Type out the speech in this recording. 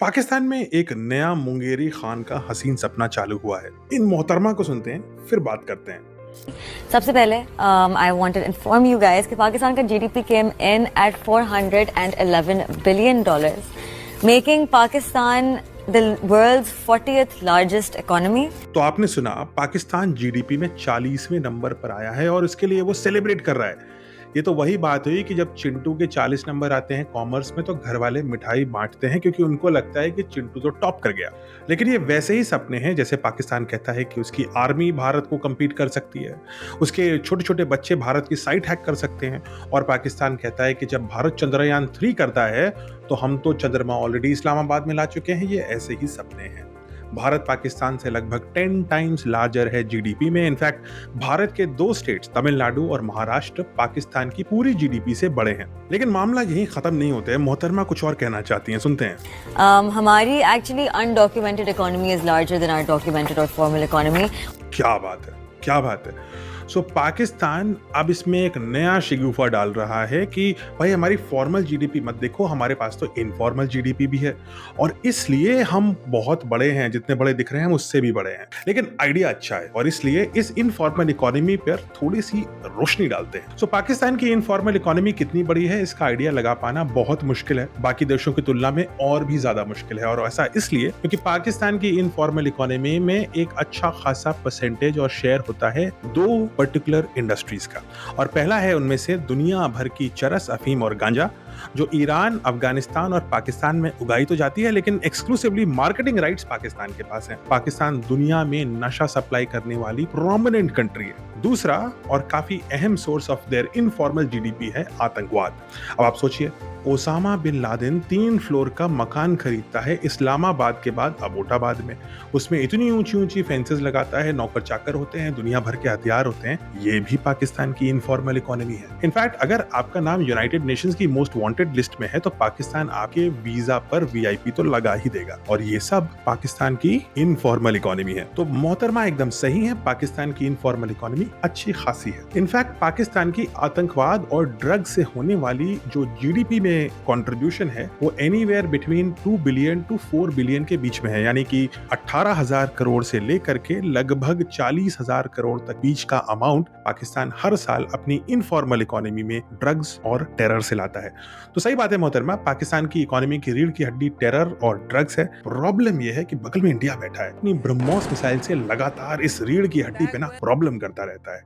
पाकिस्तान में एक नया मुंगेरी खान का हसीन सपना चालू हुआ है। इन मोहतरमा को सुनते हैं, फिर बात करते हैं। सबसे पहले I wanted inform you guys कि पाकिस्तान का GDP came in at $411 billion, making Pakistan the world's 40th largest economy. तो आपने सुना, पाकिस्तान जीडीपी में 40वें नंबर पर आया है और इसके लिए वो सेलिब्रेट कर रहा है। ये तो वही बात हुई कि जब चिंटू के 40 नंबर आते हैं कॉमर्स में तो घर वाले मिठाई बांटते हैं क्योंकि उनको लगता है कि चिंटू तो टॉप कर गया। लेकिन ये वैसे ही सपने हैं जैसे पाकिस्तान कहता है कि उसकी आर्मी भारत को compete कर सकती है, उसके छोटे छोटे बच्चे भारत की साइट हैक कर सकते हैं, और पाकिस्तान कहता है कि जब भारत चंद्रयान 3 करता है तो हम तो चंद्रमा ऑलरेडी इस्लामाबाद में ला चुके हैं। ये ऐसे ही सपने हैं। भारत पाकिस्तान से लगभग 10 टाइम्स लार्जर है जीडीपी में। इनफैक्ट भारत के 2 स्टेट्स तमिलनाडु और महाराष्ट्र पाकिस्तान की पूरी जीडीपी से बड़े हैं। लेकिन मामला यहीं खत्म नहीं होता है। मोहतरमा कुछ और कहना चाहती हैं, सुनते हैं। हमारी actually undocumented economy is larger than our documented और फॉर्मल इकोनॉमी। क्या बात है, क्या बात है। पाकिस्तान अब इसमें एक नया शिगुफा डाल रहा है कि भाई हमारी फॉर्मल जीडीपी मत देखो, हमारे पास तो इनफॉर्मल जीडीपी भी है और इसलिए हम बहुत बड़े हैं, जितने बड़े दिख रहे हैं हम उससे भी बड़े हैं। लेकिन आइडिया अच्छा है और इसलिए इस इनफॉर्मल इकोनॉमी पर थोड़ी सी रोशनी डालते हैं। पाकिस्तान की इनफॉर्मल इकोनॉमी कितनी बड़ी है इसका आइडिया लगा पाना बहुत मुश्किल है, बाकी देशों की तुलना में और भी ज्यादा मुश्किल है। और ऐसा इसलिए क्योंकि पाकिस्तान की इनफॉर्मल इकोनॉमी में एक अच्छा खासा परसेंटेज और शेयर होता है 2 पर्टिकुलर इंडस्ट्रीज का। और पहला है उनमें से दुनिया भर की चरस, अफीम और गांजा, जो ईरान, अफगानिस्तान और पाकिस्तान में उगाई तो जाती है लेकिन एक्सक्लूसिवली मार्केटिंग राइट्स पाकिस्तान के पास है। पाकिस्तान दुनिया में नशा सप्लाई करने वाली प्रोमिनेंट कंट्री है। दूसरा और काफी अहम source of their informal GDP है आतंकवाद। अब आप सोचिए, ओसामा बिन लादेन 3 फ्लोर का मकान खरीदता है इस्लामाबाद के बाद अबोटाबाद में। उसमें इतनी ऊंची ऊंची फेंसेस लगाता है, नौकर चाकर होते हैं, दुनिया भर के हथियार होते हैं। ये भी पाकिस्तान की इनफॉर्मल इकोनॉमी है। इनफैक्ट अगर आपका नाम यूनाइटेड नेशंस की मोस्ट वांटेड लिस्ट में है तो पाकिस्तान आपके वीजा पर वीआईपी तो लगा ही देगा। और ये सब पाकिस्तान की इनफॉर्मल इकोनॉमी है। तो मोहतरमा एकदम सही है, पाकिस्तान की इनफॉर्मल इकोनॉमी अच्छी खासी है। इनफैक्ट पाकिस्तान की आतंकवाद और ड्रग से होने वाली जो जीडीपी में कंट्रीब्यूशन है वो anywhere between 2 billion to 4 billion के बीच में है, यानी कि 18,000 करोड़ से लेकर के लगभग 40,000 करोड़ तक बीच का अमाउंट पाकिस्तान हर साल अपनी इनफॉर्मल इकोनॉमी में ड्रग्स और टेरर से लाता है। तो सही बात है मोहतरमा, पाकिस्तान की इकोनॉमी की रीढ़ की हड्डी टेरर और ड्रग्स है। प्रॉब्लम यह है कि बगल में इंडिया बैठा है, अपनी ब्रह्मोस मिसाइल से लगातार इस रीढ़ की हड्डी पे ना प्रॉब्लम करता रहता है।